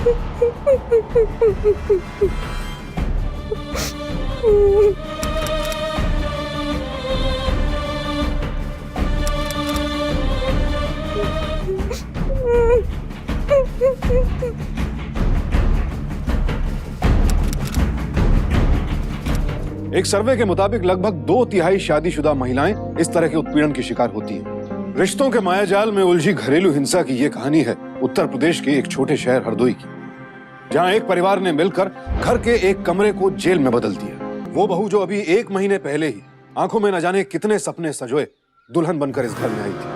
एक सर्वे के मुताबिक लगभग 2/3 शादीशुदा महिलाएं इस तरह के उत्पीड़न की शिकार होती हैं। रिश्तों के मायाजाल में उलझी घरेलू हिंसा की यह कहानी है उत्तर प्रदेश के एक छोटे शहर हरदोई की, जहां एक परिवार ने मिलकर घर के एक कमरे को जेल में बदल दिया। वो बहू जो अभी 1 महीने पहले ही आंखों में न जाने कितने सपने सजोए दुल्हन बनकर इस घर में आई थी।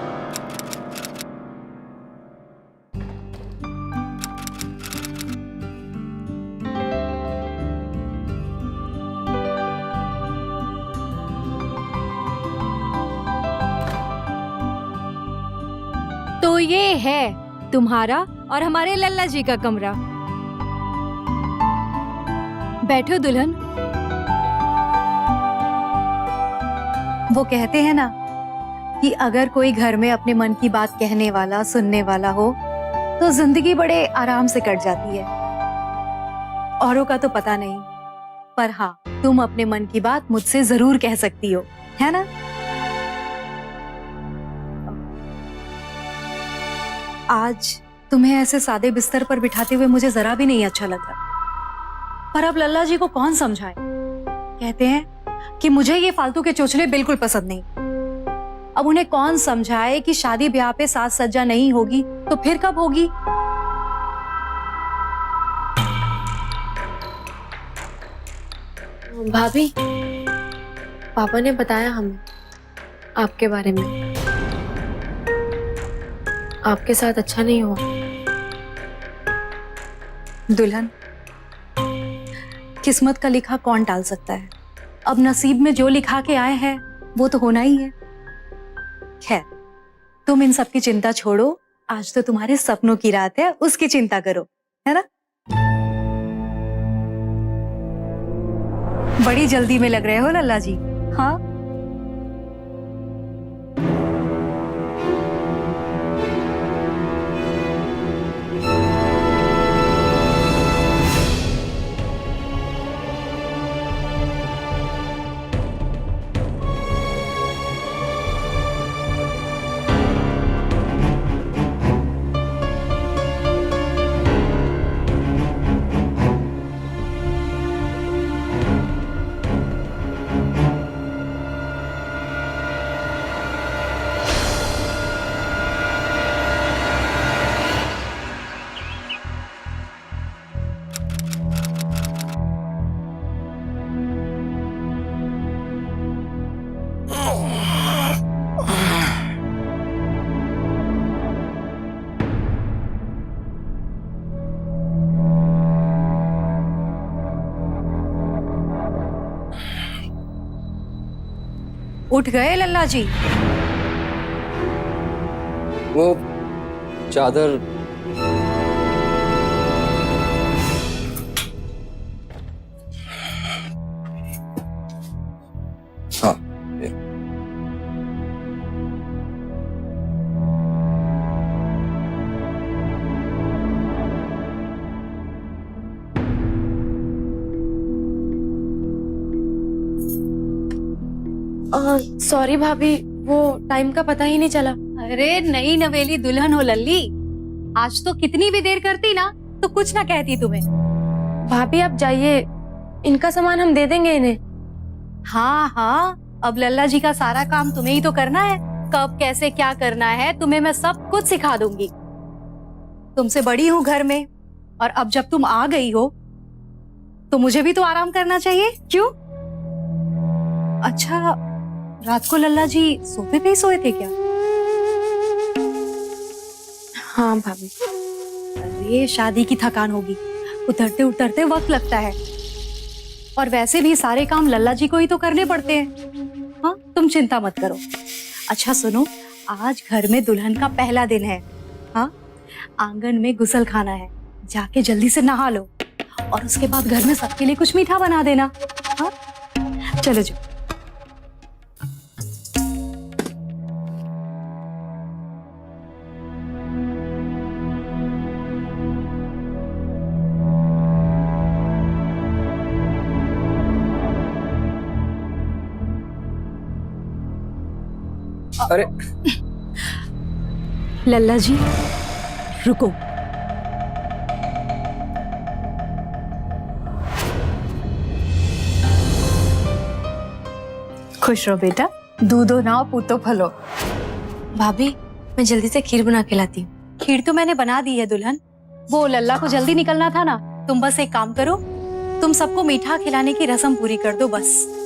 तो ये है तुम्हारा और हमारे लल्ला जी का कमरा। बैठो दुल्हन। वो कहते हैं ना कि अगर कोई घर में अपने मन की बात कहने वाला, सुनने वाला हो तो जिंदगी बड़े आराम से कट जाती है। औरों का तो पता नहीं, पर हाँ, तुम अपने मन की बात मुझसे जरूर कह सकती हो, है ना? आज तुम्हें ऐसे सादे बिस्तर पर बिठाते हुए मुझे जरा भी नहीं अच्छा लग रहा। पर अब लल्ला जी को कौन समझाए? कहते हैं कि मुझे ये फालतू के चोचले बिल्कुल पसंद नहीं। अब उन्हें कौन समझाए कि शादी ब्याह पे साज सज्जा नहीं होगी तो फिर कब होगी? भाभी, पापा ने बताया हमें आपके बारे में। आपके साथ अच्छा नहीं हुआ। दुल्हन, किस्मत का लिखा कौन टाल सकता है? अब नसीब में जो लिखा के आए हैं वो तो होना ही है। खैर, तुम इन सब की चिंता छोड़ो, आज तो तुम्हारे सपनों की रात है, उसकी चिंता करो, है ना? बड़ी जल्दी में लग रहे हो लल्ला जी। हाँ, उठ गए लल्ला जी? वो चादर हाँ, सॉरी भाभी, वो टाइम का पता ही नहीं चला। अरे नई नवेली दुल्हन हो लल्ली, आज तो कितनी भी देर करती ना तो कुछ ना कहती तुम्हें। भाभी आप जाइए, इनका सामान हम दे देंगे इन्हें। हाँ हाँ, अब लल्ला जी का सारा काम तुम्हें ही तो करना है। कब कैसे क्या करना है तुम्हें मैं सब कुछ सिखा दूंगी। तुमसे बड़ी हूँ घर में, और अब जब तुम आ गई हो तो मुझे भी तो आराम करना चाहिए, क्यों? अच्छा, रात को लल्ला जी सोफे पे ही सोए थे क्या? हाँ भाभी। अरे शादी की थकान होगी, उतरते उतरते वक्त लगता है, और वैसे भी सारे काम लल्ला जी को ही तो करने पड़ते हैं। हाँ, तुम चिंता मत करो। अच्छा सुनो, आज घर में दुल्हन का पहला दिन है। हाँ, आंगन में गुसल खाना है, जाके जल्दी से नहा लो, और उसके बाद घर में सबके लिए कुछ मीठा बना देना। हाँ, चलो जाओ। अरे लल्ला जी रुको। खुश रहो बेटा, दूधो नाओ पूतो फलो। भाभी मैं जल्दी से खीर बना के लाती हूँ। खीर तो मैंने बना दी है दुल्हन। वो लल्ला को जल्दी निकलना था ना, तुम बस एक काम करो, तुम सबको मीठा खिलाने की रस्म पूरी कर दो बस।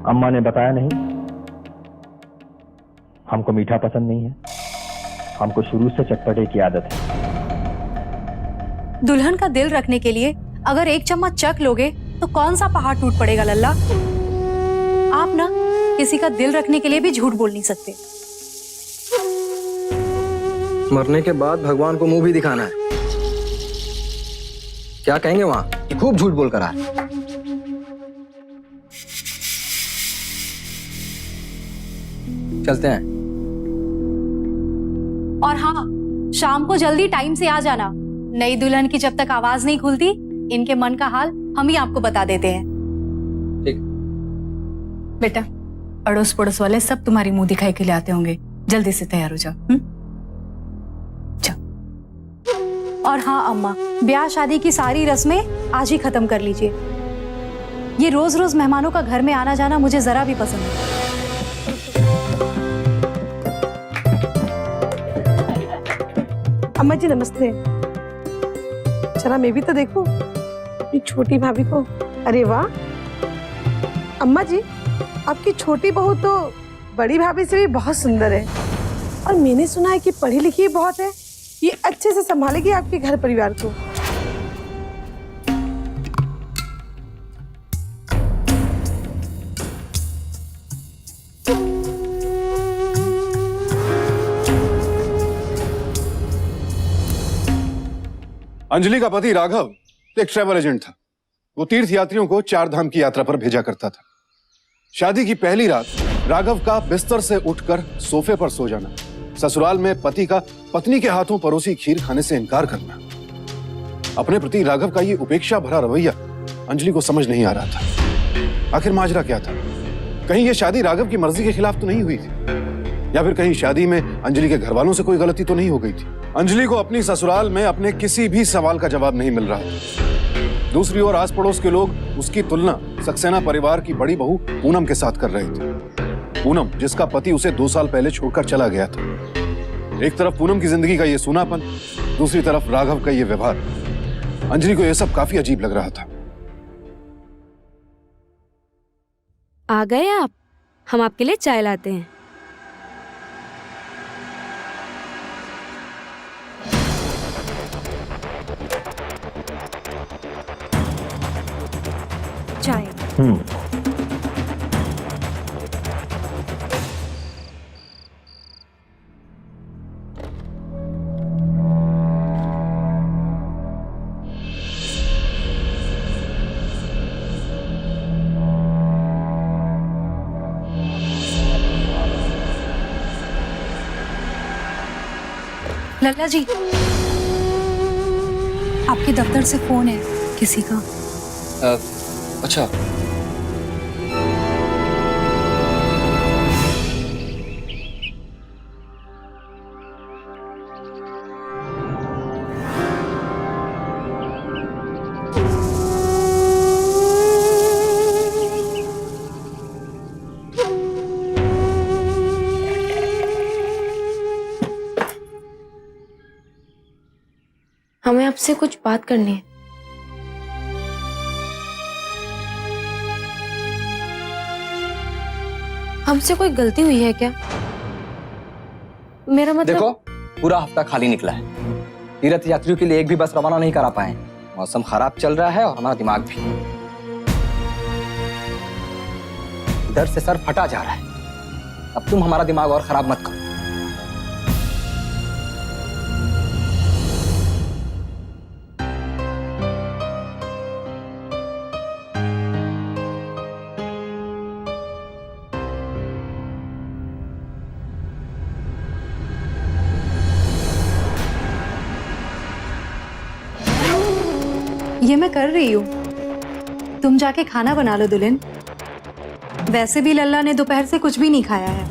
अम्मा ने बताया नहीं, हमको मीठा पसंद नहीं है, हमको शुरू से चटपटे की आदत है। दुल्हन का दिल रखने के लिए अगर एक चम्मच चख लोगे तो कौन सा पहाड़ टूट पड़ेगा लल्ला। आप ना किसी का दिल रखने के लिए भी झूठ बोल नहीं सकते। मरने के बाद भगवान को मुंह भी दिखाना है। क्या कहेंगे वहां कि खूब झूठ बोल कर आए। चलते हैं। और हाँ, शाम को जल्दी टाइम से आ जाना। नई दुल्हन की जब तक आवाज नहीं खुलती, इनके मन का हाल हम ही आपको बता देते हैं। ठीक। बेटा, अड़ोस पड़ोस वाले सब तुम्हारी मुंह दिखाई के लिए आते होंगे, जल्दी से तैयार हो जाओ। जाओ। और हाँ अम्मा, ब्याह शादी की सारी रस्में आज ही खत्म कर लीजिए। ये रोज रोज मेहमानों का घर में आना जाना मुझे जरा भी पसंद नहीं। अम्मा जी नमस्ते। चला मैं भी तो देखूं अपनी छोटी भाभी को। अरे वाह अम्मा जी, आपकी छोटी बहू तो बड़ी भाभी से भी बहुत सुंदर है, और मैंने सुना है कि पढ़ी लिखी बहुत है। ये अच्छे से संभालेगी आपके घर परिवार को। अंजलि का पति राघव एक ट्रैवल एजेंट था। वो तीर्थ यात्रियों को 4 धाम की यात्रा पर भेजा करता था। शादी की पहली रात राघव का बिस्तर से उठकर सोफे पर सो जाना, ससुराल में पति का पत्नी के हाथों परोसी खीर खाने से इनकार करना, अपने प्रति राघव का ये उपेक्षा भरा रवैया अंजलि को समझ नहीं आ रहा था। आखिर माजरा क्या था? कहीं ये शादी राघव की मर्जी के खिलाफ तो नहीं हुई थी, या फिर कहीं शादी में अंजलि के घर वालों से कोई गलती तो नहीं हो गई थी? अंजलि को अपनी ससुराल में अपने किसी भी सवाल का जवाब नहीं मिल रहा था। दूसरी ओर आस पड़ोस के लोग उसकी तुलना सक्सेना परिवार की बड़ी बहू पूनम के साथ कर रहे थे। पूनम जिसका पति उसे 2 साल पहले छोड़कर चला गया था। एक तरफ पूनम की जिंदगी का ये सूनापन, दूसरी तरफ राघव का ये व्यवहार। अंजलि को यह सब काफी अजीब लग रहा था। आ गए आप? हम आपके लिए चाय लाते हैं। चाय। लल्ला जी, आपके दफ्तर से फोन है किसी का। अच्छा। हमें आपसे कुछ बात करनी है। हमसे कोई गलती हुई है क्या? मेरा मतलब देखो, पूरा हफ्ता खाली निकला है। तीर्थ यात्रियों के लिए एक भी बस रवाना नहीं करा पाए। मौसम खराब चल रहा है और हमारा दिमाग भी। डर से सर फटा जा रहा है। अब तुम हमारा दिमाग और खराब मत करो। ये मैं कर रही हूँ। तुम जाके खाना बना लो दुल्हन। वैसे भी लल्ला ने दोपहर से कुछ भी नहीं खाया है।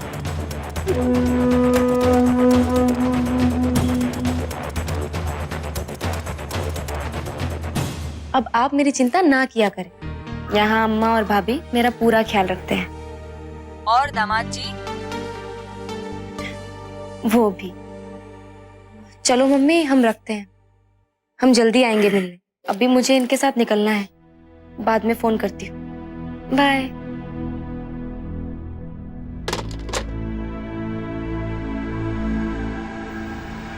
अब आप मेरी चिंता ना किया करें। यहाँ अम्मा और भाभी मेरा पूरा ख्याल रखते हैं। और दामाद जी? वो भी। चलो मम्मी, हम रखते हैं। हम जल्दी आएंगे मिलने। अभी मुझे इनके साथ निकलना है। बाद में फोन करती हूँ। बाय।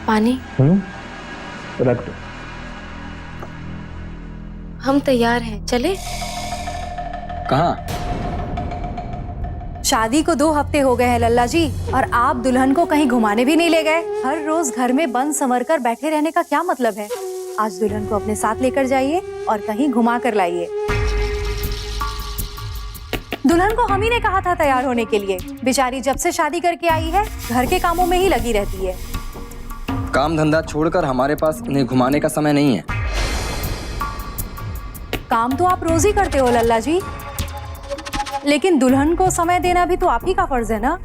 पानी रख दो। हम तैयार हैं, चले? कहाँ? शादी को 2 हफ्ते हो गए हैं लल्ला जी, और आप दुल्हन को कहीं घुमाने भी नहीं ले गए। हर रोज घर में बंद संवर कर बैठे रहने का क्या मतलब है? आज दुल्हन को अपने साथ लेकर जाइए और कहीं घुमा कर लाइए। दुल्हन को हम ही ने कहा था तैयार होने के लिए। बेचारी जब से शादी करके आई है घर के कामों में ही लगी रहती है। काम धंधा छोड़कर हमारे पास इन्हें घुमाने का समय नहीं है। काम तो आप रोज ही करते हो लल्ला जी, लेकिन दुल्हन को समय देना भी तो आप ही का फर्ज है ना।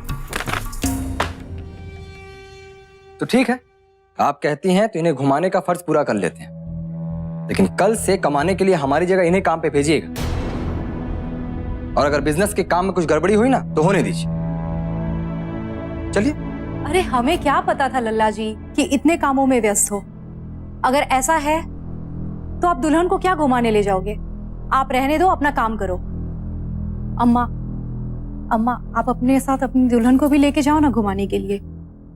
तो ठीक है, आप कहती हैं तो इन्हें घुमाने का फर्ज पूरा कर लेते हैं, लेकिन कल से कमाने के लिए हमारी जगह इन्हें काम पे भेजिएगा। और अगर बिजनेस के काम में कुछ गड़बड़ी हुई ना तो होने दीजिए। चलिए। अरे हमें क्या पता था लल्ला जी कि इतने कामों में व्यस्त हो। अगर ऐसा है तो आप दुल्हन को क्या घुमाने ले जाओगे? आप रहने दो, अपना काम करो। अम्मा आप अपने साथ अपनी दुल्हन को भी लेके जाओ ना घुमाने के लिए।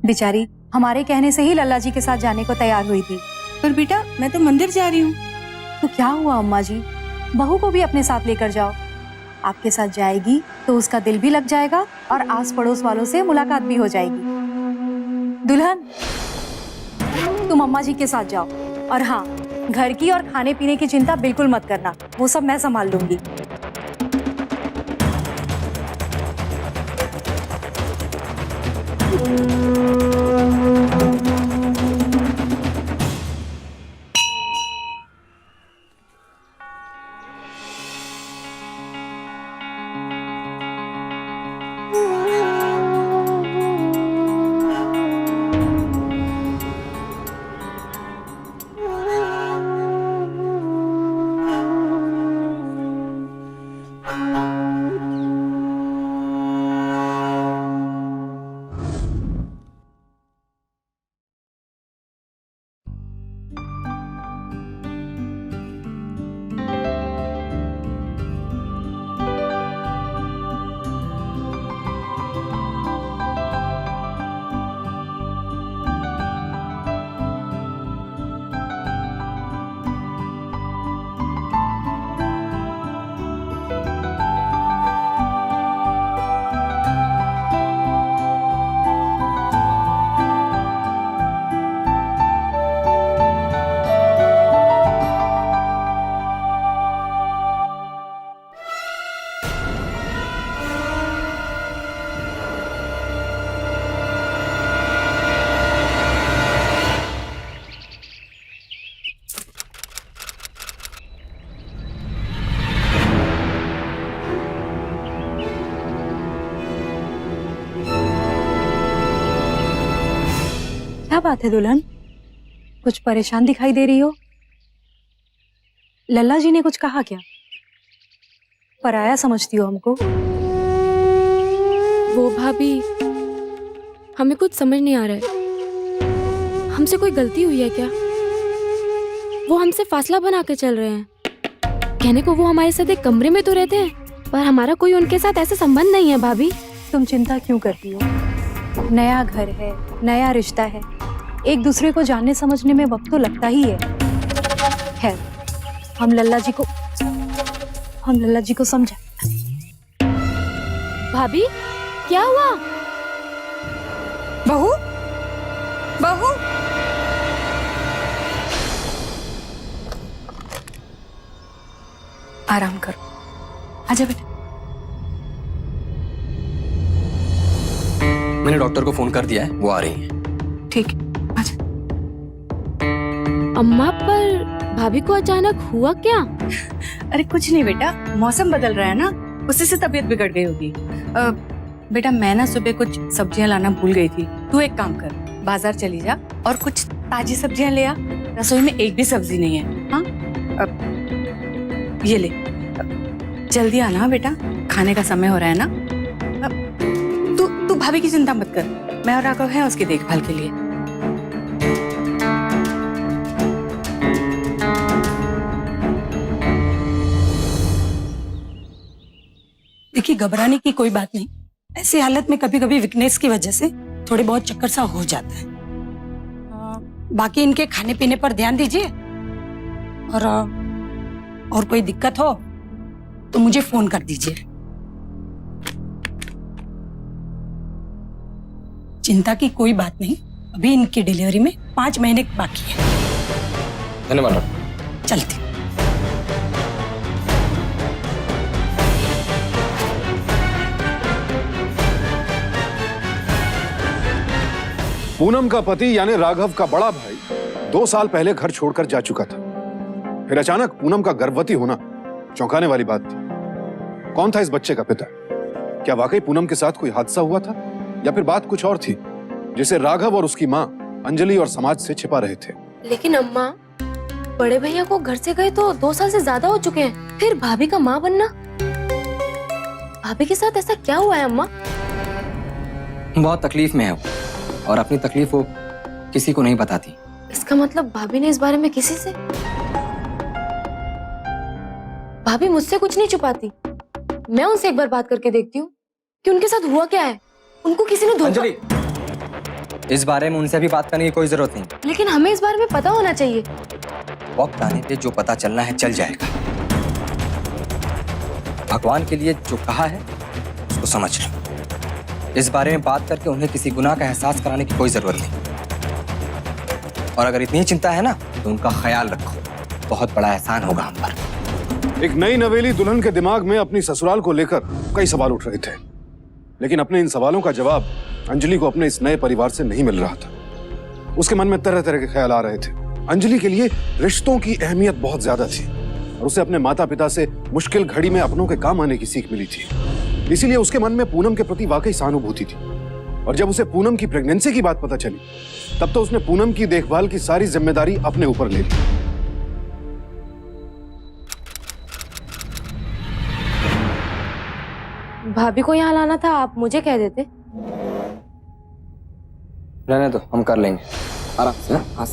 बेचारी हमारे कहने से ही लल्ला जी के साथ जाने को तैयार हुई थी। पर बेटा मैं तो मंदिर जा रही हूँ। तो क्या हुआ अम्मा जी, बहू को भी अपने साथ लेकर जाओ। आपके साथ जाएगी तो उसका दिल भी लग जाएगा और आस पड़ोस वालों से मुलाकात भी हो जाएगी। दुल्हन तुम अम्मा जी के साथ जाओ, और हाँ, घर की और खाने पीने की चिंता बिल्कुल मत करना, वो सब मैं संभाल लूंगी। क्या बात है दुल्हन, कुछ परेशान दिखाई दे रही हो? लल्ला जी ने कुछ कहा क्या? पराया समझती हो हमको? वो भाभी, हमें कुछ समझ नहीं आ रहा है। हमसे कोई गलती हुई है क्या? वो हमसे फासला बना के चल रहे हैं। कहने को वो हमारे साथ एक कमरे में तो रहते हैं, पर हमारा कोई उनके साथ ऐसा संबंध नहीं है। भाभी तुम चिंता क्यों करती हो? नया घर है, नया रिश्ता है, एक दूसरे को जानने समझने में वक्त तो लगता ही है। खैर, हम लल्ला जी को समझा। भाभी क्या हुआ? बहू बहू, आराम करो, आजा बेटा। मैंने डॉक्टर को फोन कर दिया है, वो आ रही है। ठीक है, आजा। अम्मा, पर भाभी को अचानक हुआ क्या? अरे कुछ नहीं बेटा, मौसम बदल रहा है ना, उसी से तबीयत बिगड़ गई होगी। बेटा मैं ना सुबह कुछ सब्जियां लाना भूल गई थी। तू एक काम कर, बाजार चली जा और कुछ ताजी सब्जियां ले आ। रसोई में एक भी सब्जी नहीं है। हाँ ये ले, जल्दी आना बेटा, खाने का समय हो रहा है ना। तू भाभी की चिंता मत कर, मैं और राघव है उसकी देखभाल के लिए। देखिए घबराने की कोई बात नहीं, ऐसी हालत में कभी कभी वीकनेस की वजह से थोड़े बहुत चक्कर सा हो जाता है। बाकी इनके खाने पीने पर ध्यान दीजिए और कोई दिक्कत हो तो मुझे फोन कर दीजिए। चिंता की कोई बात नहीं, अभी इनकी डिलीवरी में 5 महीने बाकी है। धन्यवाद डॉक्टर। चलती। पूनम का पति यानी राघव का बड़ा भाई 2 साल पहले घर छोड़कर जा चुका था। फिर अचानक पूनम का गर्भवती होना चौंकाने वाली बात थी। कौन था इस बच्चे का पिता? क्या वाकई पूनम के साथ कोई हादसा हुआ था या फिर बात कुछ और थी जिसे राघव और उसकी माँ अंजलि और समाज से छिपा रहे थे? लेकिन अम्मा, बड़े भैया को घर से गए तो 2 साल से ज्यादा हो चुके हैं, फिर भाभी का माँ बनना, भाभी के साथ ऐसा क्या हुआ है अम्मा? बहुत तकलीफ में है वो, और अपनी तकलीफ वो किसी को नहीं बताती। इसका मतलब भाभी ने इस बारे में किसी से? भाभी मुझसे कुछ नहीं छुपाती। मैं उनसे एक बार बात करके देखती हूँ कि उनके साथ हुआ क्या है। उनको किसी ने धोखा। अंजलि, इस बारे में उनसे भी बात करने की कोई जरूरत नहीं। लेकिन हमें इस बारे में पता होना चाहिए। वक्त आने पे जो पता चलना है चल जाएगा। भगवान के लिए जो कहा है उसको समझ लो। इस बारे में बात करके उन्हें किसी गुनाह का एहसास कराने की कोई जरूरत नहीं। और अगर इतनी चिंता है ना तो उनका ख्याल रखो, बहुत बड़ा एहसान होगा हम पर। एक नई नवेली दुल्हन के दिमाग में अपनी ससुराल को लेकर कई सवाल उठ रहे थे, लेकिन अपने इन सवालों का जवाब अंजलि को अपने इस नए परिवार से नहीं मिल रहा था। उसके मन में तरह तरह के ख्याल आ रहे थे। अंजलि के लिए रिश्तों की अहमियत बहुत ज्यादा थी और उसे अपने माता पिता से मुश्किल घड़ी में अपनों के काम आने की सीख मिली थी। इसीलिए उसके मन में पूनम के प्रति वाकई सहानुभूति थी। और जब उसे पूनम की प्रेगनेंसी की बात पता चली तब तो उसने पूनम की देखभाल की सारी जिम्मेदारी अपने ऊपर ले ली। भाभी को यहाँ लाना था, आप मुझे कह देते। रहने दो, हम कर लेंगे आराम से। हाँ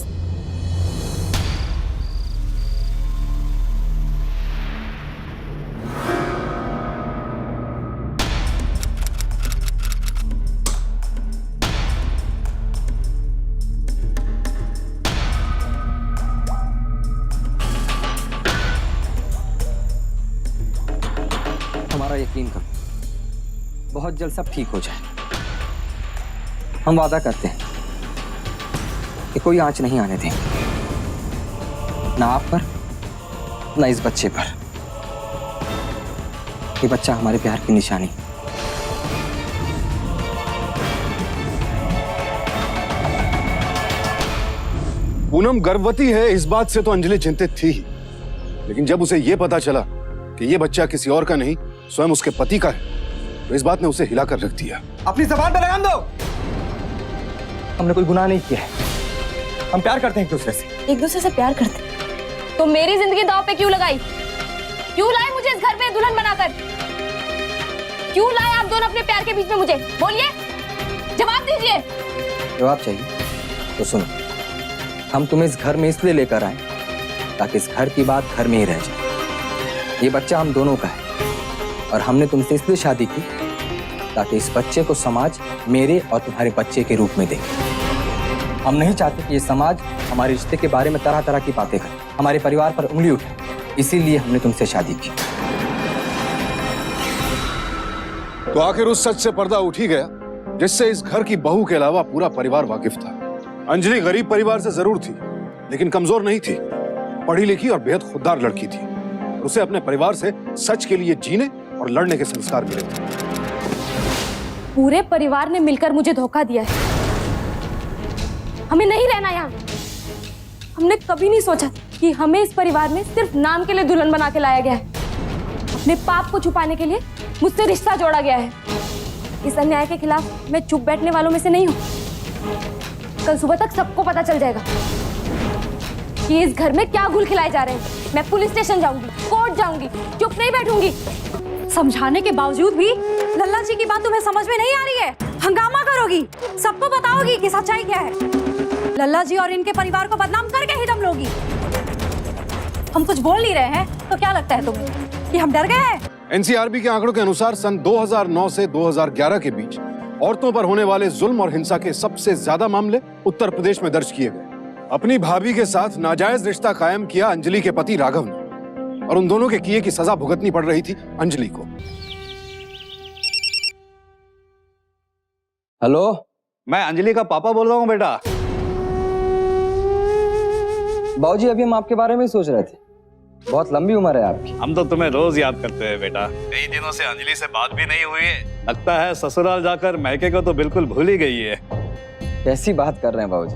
हमारा यकीन करो, बहुत जल्द सब ठीक हो जाए। हम वादा करते हैं कि कोई आंच नहीं आने देंगे, ना आप पर ना इस बच्चे पर। ये बच्चा हमारे प्यार की निशानी। पूनम गर्भवती है इस बात से तो अंजलि चिंतित थी ही, लेकिन जब उसे यह पता चला कि यह बच्चा किसी और का नहीं स्वयं उसके पति का है तो इस बात ने उसे हिलाकर रख दिया। अपनी जबान पे लगाम दो। हमने कोई गुनाह नहीं किया है, हम प्यार करते हैं एक दूसरे से। एक दूसरे से प्यार करते तो मेरी जिंदगी दांव पे क्यों लगाई? क्यों लाए मुझे इस घर में दुल्हन बनाकर? क्यों लाए आप दोनों अपने प्यार के बीच में? मुझे बोलिए, जवाब दीजिए। जवाब चाहिए तो सुनो, हम तुम्हें इस घर में इसलिए लेकर आए ताकि इस घर की बात घर में ही रह जाए। ये बच्चा हम दोनों का है और हमने तुमसे इसलिए शादी की ताकि इस बच्चे को समाज मेरे और तुम्हारे बच्चे के रूप में देखे। हम नहीं चाहते कि ये समाज हमारे रिश्ते के बारे में तरह तरह की बातें करे, हमारे परिवार पर उंगली उठाए। इसीलिए हमने तुमसे शादी की। तो आखिर उस सच से पर्दा उठ ही गया जिससे इस घर की बहू के अलावा पूरा परिवार वाकिफ था। अंजलि गरीब परिवार से जरूर थी लेकिन कमजोर नहीं थी, पढ़ी लिखी और बेहद खुददार लड़की थी। उसे अपने परिवार से सच के लिए जीने और लड़ने के संस्कार मिले थे। पूरे परिवार ने मिलकर मुझे धोखा दिया है। हमें नहीं रहना यहाँ। हमने कभी नहीं सोचा था कि हमें इस परिवार में सिर्फ नाम के लिए दुल्हन बना के लाया गया है। अपने पाप को छुपाने के लिए मुझसे रिश्ता जोड़ा गया है। इस अन्याय के खिलाफ मैं चुप बैठने वालों में से नहीं हूँ। कल सुबह तक सबको पता चल जाएगा कि इस घर में क्या घुल खिलाए जा रहे हैं। मैं पुलिस स्टेशन जाऊंगी, कोर्ट जाऊंगी, चुप नहीं बैठूंगी। समझाने के बावजूद भी लल्ला जी की बात तुम्हें समझ में नहीं आ रही है। हंगामा करोगी, सबको बताओगी कि सच्चाई क्या है। लल्ला जी और इनके परिवार को बदनाम करके ही दम लोगी। हम कुछ बोल नहीं रहे हैं तो क्या लगता है तुम्हें कि हम डर गए हैं? एनसीआरबी के आंकड़ों के अनुसार सन 2009 से 2011 के बीच औरतों पर होने वाले जुल्म और हिंसा के सबसे ज्यादा मामले उत्तर प्रदेश में दर्ज किए गए। अपनी भाभी के साथ नाजायज रिश्ता कायम किया अंजलि के पति राघव ने, और उन दोनों के किए की सजा भुगतनी पड़ रही थी अंजलि को। हेलो, मैं अंजलि का पापा बोल रहा हूँ बेटा। बाबूजी अभी हम आपके बारे में ही सोच रहे थे। बहुत लंबी उम्र है आपकी। हम तो तुम्हें रोज याद करते हैं बेटा। कई दिनों से अंजलि से बात भी नहीं हुई है। लगता है ससुराल जाकर मैके को तो बिल्कुल भूल ही गई है। कैसी बात कर रहे हैं बाबूजी?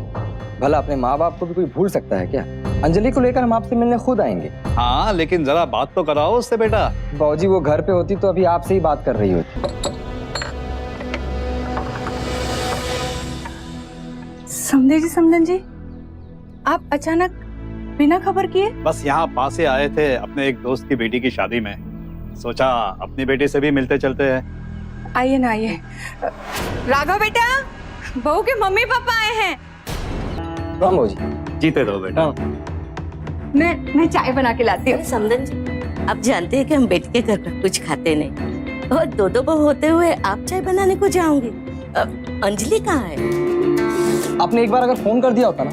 भला अपने माँ बाप को भी कोई भूल सकता है क्या? अंजलि को लेकर हम आपसे मिलने खुद आएंगे। हाँ, लेकिन जरा बात तो कराओ उससे बेटा। बाबूजी वो घर पे होती तो अभी आपसे ही बात कर रही होती। समधन जी, आप अचानक बिना खबर किए? बस यहाँ पास ही आए थे अपने एक दोस्त की बेटी की शादी में। सोचा अपनी बेटी से भी मिलते चलते हैं। आइए ना, आइए। राघव बेटा, बहू के मम्मी पापा आए हैं। राम बाबूजी। जीते रहो बेटा। मैं चाय बना के लाती हूँ। समधन जी, आप जानते हैं कि हम बैठ के घर का कुछ खाते नहीं, और दो बहू होते हुए आप चाय बनाने को जाओगे? अंजलि कहाँ है? आपने एक बार अगर फोन कर दिया होता ना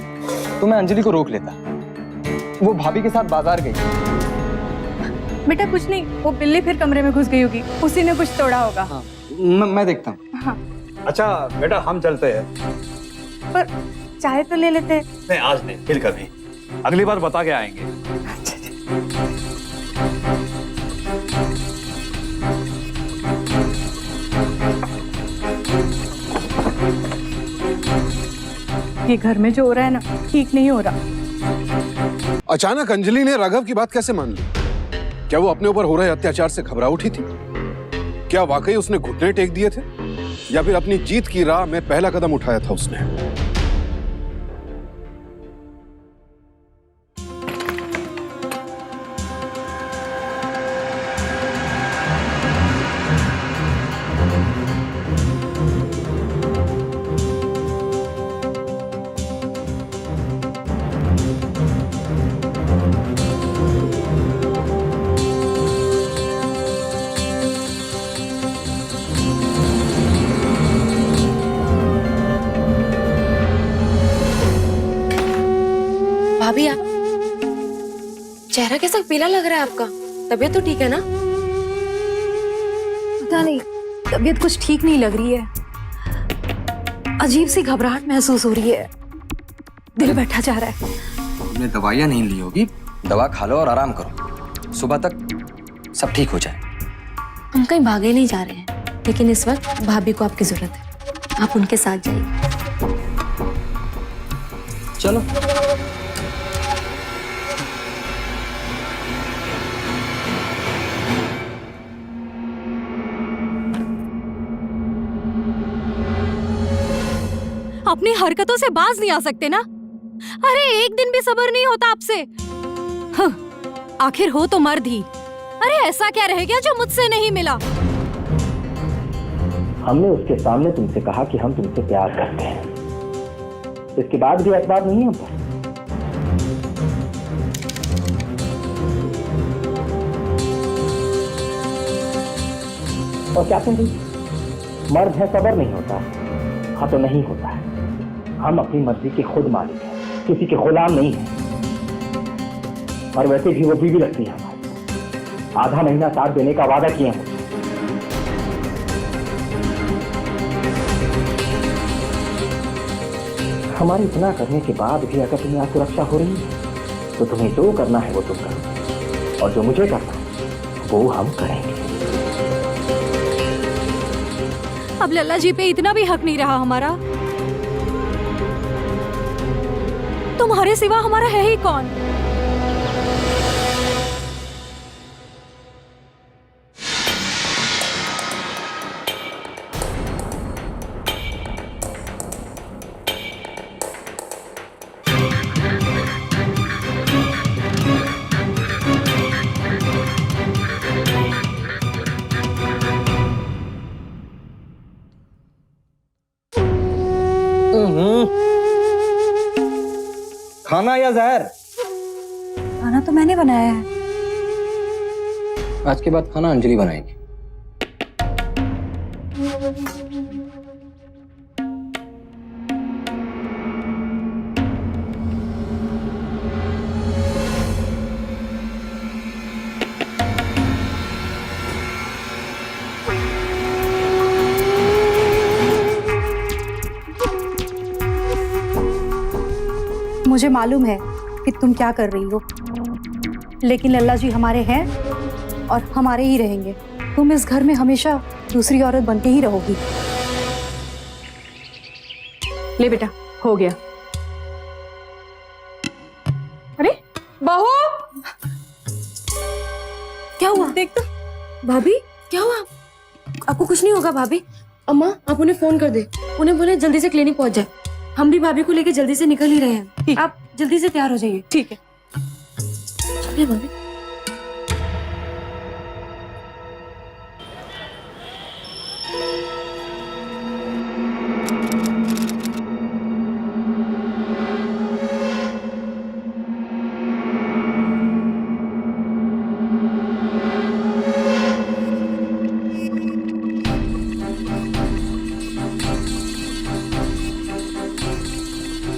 तो मैं अंजलि को रोक लेता। वो भाभी के साथ बाजार गई। बेटा कुछ नहीं, वो बिल्ली फिर कमरे में घुस गई होगी, उसी ने कुछ तोड़ा होगा। हाँ, मैं देखता हूँ। हाँ। अच्छा बेटा, हम चलते हैं। पर चाय तो ले लेते। नहीं, आज नहीं, फिर कभी। अगली बार बता के आएंगे। ये घर में जो हो रहा है ना, ठीक नहीं हो रहा। अचानक अंजलि ने राघव की बात कैसे मान ली? क्या वो अपने ऊपर हो रहे अत्याचार से घबरा उठी थी? क्या वाकई उसने घुटने टेक दिए थे, या फिर अपनी जीत की राह में पहला कदम उठाया था उसने? भाभी, आप चेहरा कैसा पीला लग रहा है आपका? तबीयत तो ठीक है ना? पता नहीं, तबीयत कुछ ठीक नहीं लग रही है। अजीब सी घबराहट महसूस हो रही है, दिल बैठा जा रहा है। तुमने दवाइयाँ नहीं ली होगी। दवा खा लो और आराम करो, सुबह तक सब ठीक हो जाए। हम कहीं भागे नहीं जा रहे हैं, लेकिन इस वक्त भाभी को आपकी जरूरत है। आप उनके साथ जाइए। चलो। अपनी हरकतों से बाज नहीं आ सकते ना? अरे एक दिन भी सब्र नहीं होता आपसे। हाँ, आखिर हो तो मर्द ही। अरे ऐसा क्या रह गया जो मुझसे नहीं मिला? हमने उसके सामने तुमसे कहा कि हम तुमसे प्यार करते हैं, इसके बाद भी एतबार नहीं है हम पर। और क्या कहें, मर्द है सब्र नहीं होता। हाँ तो नहीं होता है। हम अपनी मर्जी के खुद मालिक हैं, किसी के गुलाम नहीं हैं। और वैसे भी वो बीवी लगती है हमारी। आधा महीना साथ देने का वादा किए हैं। हमारे इतना करने के बाद भी अगर तुम्हें असुरक्षा हो रही है तो तुम्हें जो करना है वो तुम करो, और जो मुझे करना है वो हम करेंगे। अब लल्ला जी पे इतना भी हक नहीं रहा हमारा। तुम्हारे सिवा हमारा है ही कौन? खाना या जहर? खाना तो मैंने बनाया है। आज के बाद खाना अंजलि बनाएगी। मुझे मालूम है कि तुम क्या कर रही हो, लेकिन लल्ला जी हमारे हैं और हमारे ही रहेंगे। तुम इस घर में हमेशा दूसरी औरत बनके ही रहोगी। ले बेटा, हो गया। अरे बहू, क्या हुआ? देख तो। भाभी क्या हुआ? आपको कुछ नहीं होगा भाभी? अम्मा आप उन्हें फोन कर दे, उन्हें बोले जल्दी से क्लिनिक पहुंच जाए। हम भी भाभी को लेके जल्दी से निकल ही रहे हैं। आप जल्दी से तैयार हो जाइए। ठीक है। चलिए भाभी।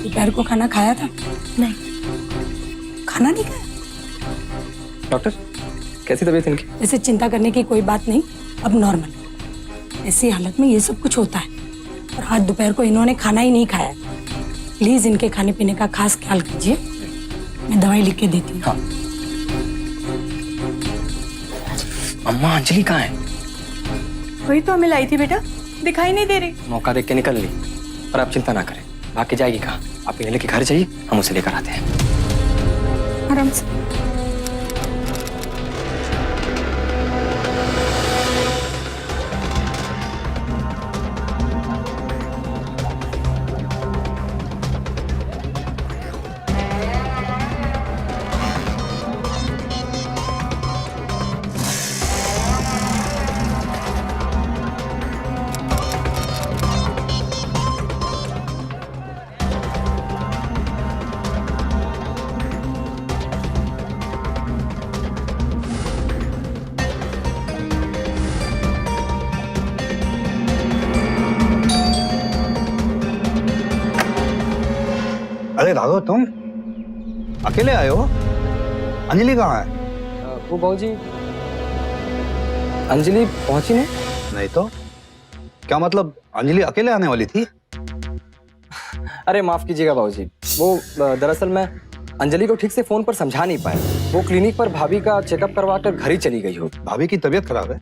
दोपहर को खाना खाया था? नहीं। खाना नहीं खाया? डॉक्टर, कैसी तबीयत इनकी? वैसे चिंता करने की कोई बात नहीं, अब नॉर्मल। ऐसी हालत में ये सब कुछ होता है। और आज दोपहर को इन्होंने खाना ही नहीं खाया। प्लीज इनके खाने पीने का खास ख्याल कीजिए। मैं दवाई लिख के देती हूँ। हाँ। अम्मा अंजलि कहाँ है? वही तो हमें लाई थी बेटा, दिखाई नहीं दे रही। मौका देख के निकल ली। पर आप चिंता ना करें, भाग के जाएगी कहाँ? आप इन्हें लेके घर जाइए, हम उसे लेकर आते हैं। आराम से। अरे राघव, तुम अकेले आए हो? अंजलि कहाँ है? वो बाबूजी, अंजलि पहुंची नहीं? नहीं तो क्या मतलब, अंजलि अकेले आने वाली थी? अरे माफ कीजिएगा बाबूजी, वो दरअसल मैं अंजलि को ठीक से फोन पर समझा नहीं पाया। वो क्लिनिक पर भाभी का चेकअप करवा कर घर ही चली गई हो। भाभी की तबीयत खराब है?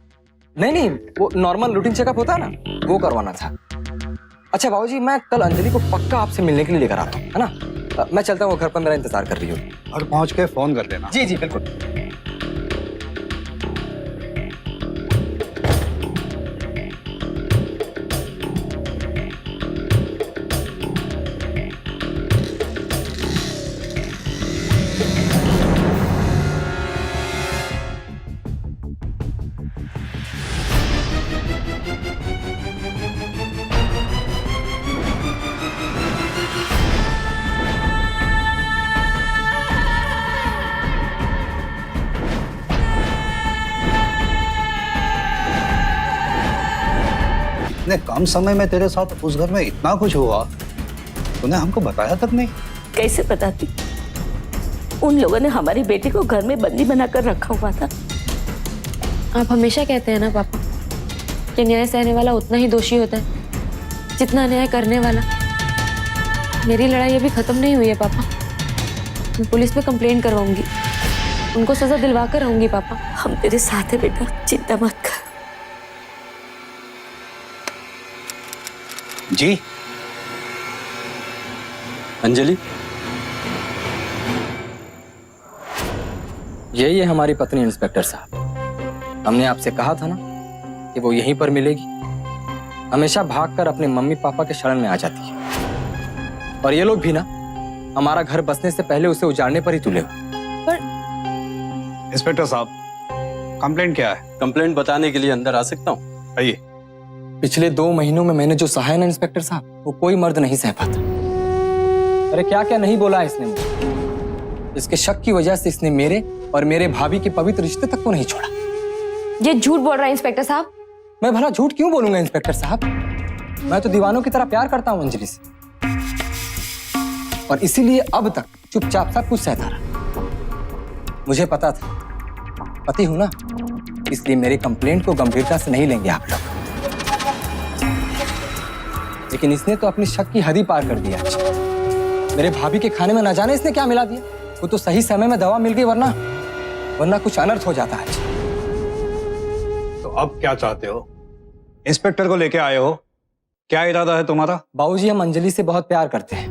नहीं, वो नॉर्मल रूटीन चेकअप होता है ना, वो करवाना था। अच्छा बाबूजी, मैं कल अंजलि को पक्का आपसे मिलने के लिए लेकर आता हूँ, है ना? मैं चलता हूँ, वो घर पर मेरा इंतजार कर रही हो। और पहुंच के फोन कर देना। जी जी बिल्कुल। इतने कम समय में तेरे साथ उस घर में इतना कुछ हुआ, तूने हमको बताया तक नहीं। कैसे बताती? उन लोगों ने हमारी बेटी को घर में बंदी बनाकर रखा हुआ था। आप हमेशा कहते हैं ना पापा कि न्याय सहने वाला उतना ही दोषी होता है जितना न्याय करने वाला। मेरी लड़ाई अभी खत्म नहीं हुई है पापा। मैं पुलिस पे कंप्लेंट करवाऊंगी, उनको सजा दिलवा कर रहूंगी पापा। हम तेरे साथ है बेटा, चिंता मत कर। जी अंजलि, यही है हमारी पत्नी इंस्पेक्टर साहब। हमने आपसे कहा था ना कि वो यहीं पर मिलेगी। हमेशा भागकर अपने मम्मी पापा के शरण में आ जाती है। और ये लोग भी ना हमारा घर बसने से पहले उसे उजाड़ने पर ही तुले हो। इंस्पेक्टर साहब, कंप्लेंट क्या है? कंप्लेंट बताने के लिए अंदर आ सकता हूँ? आइए। पिछले 2 महीनों में मैंने जो सहा है ना इंस्पेक्टर साहब, वो कोई मर्द नहीं सह पाता। अरे क्या क्या नहीं बोला है इसने मुझे। इसके शक की वजह से इसने मेरे और मेरे भाभी के पवित्र रिश्ते तक को नहीं छोड़ा। ये झूठ बोल रहा है इंस्पेक्टर साहब। मैं भला झूठ क्यों बोलूंगा इंस्पेक्टर साहब? मैं तो दीवानों की तरह प्यार करता हूं अंजलि से, और इसीलिए अब तक चुपचाप सब कुछ सहता रहा। मुझे पता था, पति हूं ना, इसलिए मेरी कंप्लेंट को गंभीरता से नहीं लेंगे आप लोग। लेकिन इसने तो अपनी शक की हद ही पार कर दिया। मेरे भाभी के खाने में ना जाने इसने क्या मिला दिया। वो तो सही समय में दवा मिल गई, वरना कुछ अनर्थ हो जाता है। तो अब क्या चाहते हो? इंस्पेक्टर को लेके आए हो, क्या इरादा है तुम्हारा? बाबूजी, हम अंजलि से बहुत प्यार करते हैं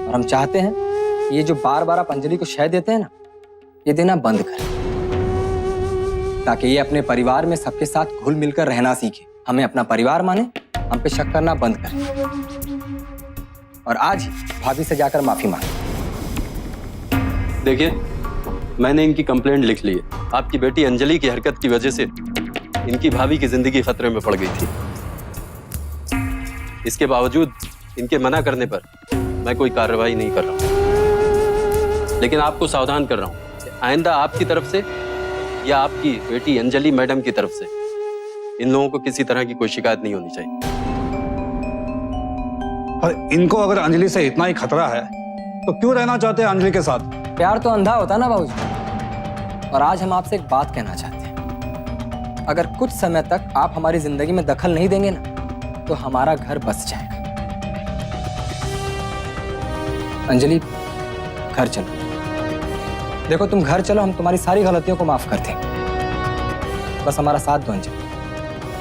और हम चाहते हैं कि ये जो बार बार आप अंजलि को शय देते हैं ना, ये देना बंद करें, ताकि ये अपने परिवार में सबके साथ घुल मिलकर रहना सीखे, हमें अपना परिवार माने, हम पे शक करना बंद करें और आज ही भाभी से जाकर माफी मांगे। देखिए, मैंने इनकी कंप्लेंट लिख ली है। आपकी बेटी अंजलि की हरकत की वजह से इनकी भाभी की जिंदगी खतरे में पड़ गई थी। इसके बावजूद इनके मना करने पर मैं कोई कार्रवाई नहीं कर रहा हूं, लेकिन आपको सावधान कर रहा हूं कि आइंदा आपकी तरफ से या आपकी बेटी अंजलि मैडम की तरफ से इन लोगों को किसी तरह की कोई शिकायत नहीं होनी चाहिए। और इनको अगर अंजलि से इतना ही खतरा है तो क्यों रहना चाहते हैं अंजलि के साथ? प्यार तो अंधा होता ना बाबूजी। और आज हम आपसे एक बात कहना चाहते हैं, अगर कुछ समय तक आप हमारी जिंदगी में दखल नहीं देंगे ना, तो हमारा घर बस जाएगा। अंजलि, घर चलो। देखो, तुम घर चलो, हम तुम्हारी सारी गलतियों को माफ कर देंगे। बस हमारा साथ दो अंजलि,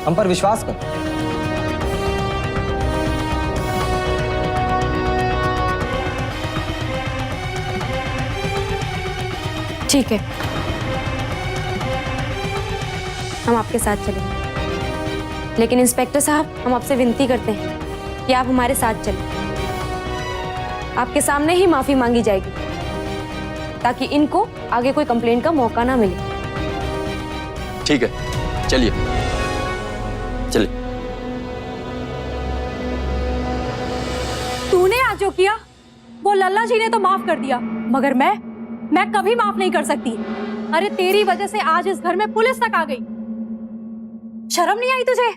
हम पर विश्वास करो। ठीक है, हम आपके साथ चलेंगे, लेकिन इंस्पेक्टर साहब, हम आपसे विनती करते हैं कि आप हमारे साथ चलें। आपके सामने ही माफी मांगी जाएगी, ताकि इनको आगे कोई कंप्लेंट का मौका ना मिले। ठीक है, चलिए चलिए। तूने आज जो किया वो लल्ला जी ने तो माफ कर दिया, मगर मैं कभी माफ नहीं कर सकती। अरे तेरी वजह से आज इस घर में पुलिस तक आ गई। शर्म नहीं आई तुझे?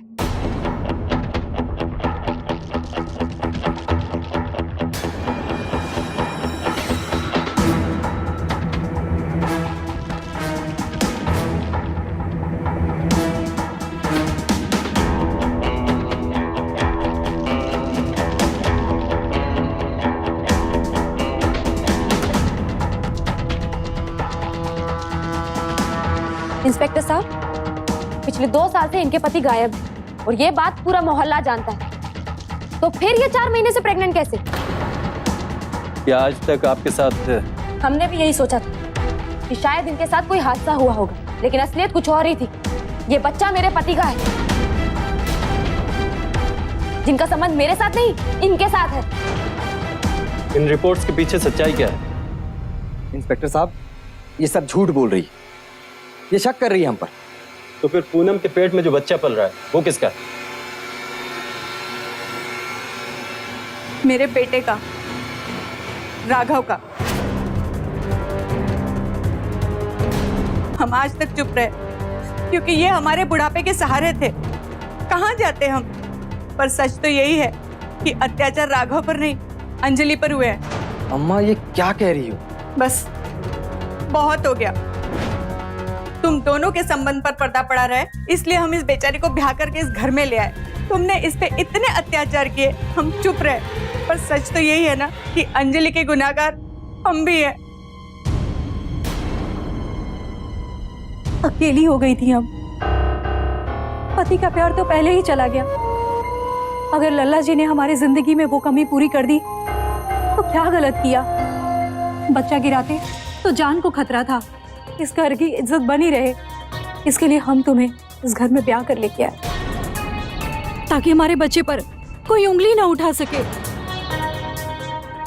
इंस्पेक्टर साहब, पिछले 2 साल से इनके पति गायब हैं और ये बात पूरा मोहल्ला जानता है। तो फिर ये 4 महीने से प्रेग्नेंट कैसे? क्या आज तक आपके साथ? हमने भी यही सोचा था कि शायद इनके साथ कोई हादसा हुआ होगा, लेकिन असलियत कुछ और ही थी। ये बच्चा मेरे पति का है, जिनका संबंध मेरे साथ नहीं, इनके साथ है। इन रिपोर्ट्स के पीछे सच्चाई क्या है? इंस्पेक्टर साहब, ये सब झूठ बोल रही है, ये शक कर रही है हम पर। तो फिर पूनम के पेट में जो बच्चा पल रहा है वो किसका है? मेरे बेटे का, राघव का। हम आज तक चुप रहे क्योंकि ये हमारे बुढ़ापे के सहारे थे। कहाँ जाते हम? पर सच तो यही है कि अत्याचार राघव पर नहीं, अंजलि पर हुए हैं। अम्मा, ये क्या कह रही हो? बस बहुत हो गया। तुम दोनों के संबंध पर पर्दा पड़ा रहे, इसलिए हम इस बेचारी को ब्याह करके इस घर में ले आए। तुमने इस पे इतने अत्याचार किए, हम चुप रहे। पर सच तो यही है ना कि अंजलि के गुनाहगार हम भी हैं। अकेली हो गई थी हम। पति का प्यार तो पहले ही चला गया। अगर लल्ला जी ने हमारी जिंदगी में वो कमी पूरी कर दी तो क्या गलत किया? बच्चा गिराते तो जान को खतरा था। इस घर की इज्जत बनी रहे, इसके लिए हम तुम्हें इस घर में ब्याह कर लेके आए, ताकि हमारे बच्चे पर कोई उंगली ना उठा सके।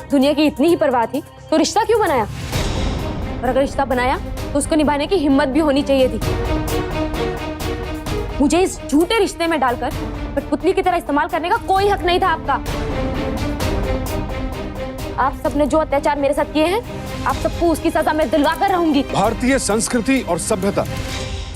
दुनिया की इतनी ही परवाह थी तो रिश्ता क्यों बनाया? और अगर रिश्ता बनाया तो उसको निभाने की हिम्मत भी होनी चाहिए थी। मुझे इस झूठे रिश्ते में डालकर कठपुतली की तरह इस्तेमाल करने का कोई हक नहीं था आपका। आप सबने जो अत्याचार मेरे साथ किए हैं, आप सबको उसकी सजा मैं दिलवा कर रहूंगी। भारतीय संस्कृति और सभ्यता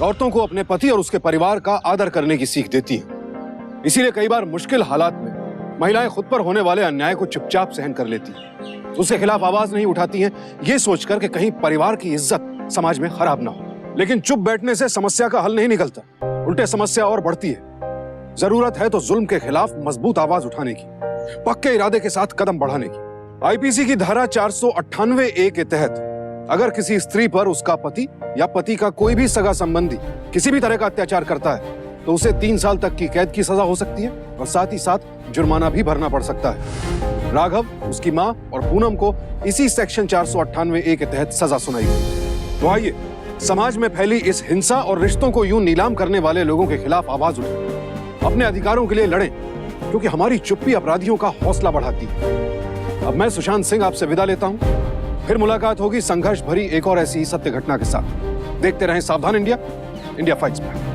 औरतों को अपने पति और उसके परिवार का आदर करने की सीख देती है। इसीलिए कई बार मुश्किल हालात में महिलाएं खुद पर होने वाले अन्याय को चुपचाप सहन कर लेती हैं, उसके खिलाफ आवाज नहीं उठाती हैं, ये सोचकर कि कहीं परिवार की इज्जत समाज में खराब ना हो। लेकिन चुप बैठने से समस्या का हल नहीं निकलता, उल्टे समस्या और बढ़ती है। जरूरत है तो जुल्म के खिलाफ मजबूत आवाज उठाने की, पक्के इरादे के साथ कदम बढ़ाने की। आईपीसी की धारा 498A के तहत अगर किसी स्त्री पर उसका पति या पति का कोई भी सगा संबंधी किसी भी तरह का अत्याचार करता है तो उसे 3 साल तक की कैद की सजा हो सकती है और साथ ही साथ जुर्माना भी भरना पड़ सकता है। राघव, उसकी मां और पूनम को इसी सेक्शन 498A के तहत सजा सुनाई गई। तो आइए समाज में फैली इस हिंसा और रिश्तों को यूं नीलाम करने वाले लोगों के खिलाफ आवाज उठाएं, अपने अधिकारों के लिए लड़ें, क्योंकि हमारी चुप्पी अपराधियों का हौसला बढ़ाती है। अब मैं सुशांत सिंह आपसे विदा लेता हूं, फिर मुलाकात होगी संघर्ष भरी एक और ऐसी सत्य घटना के साथ। देखते रहें सावधान इंडिया, इंडिया फाइट्स बैक।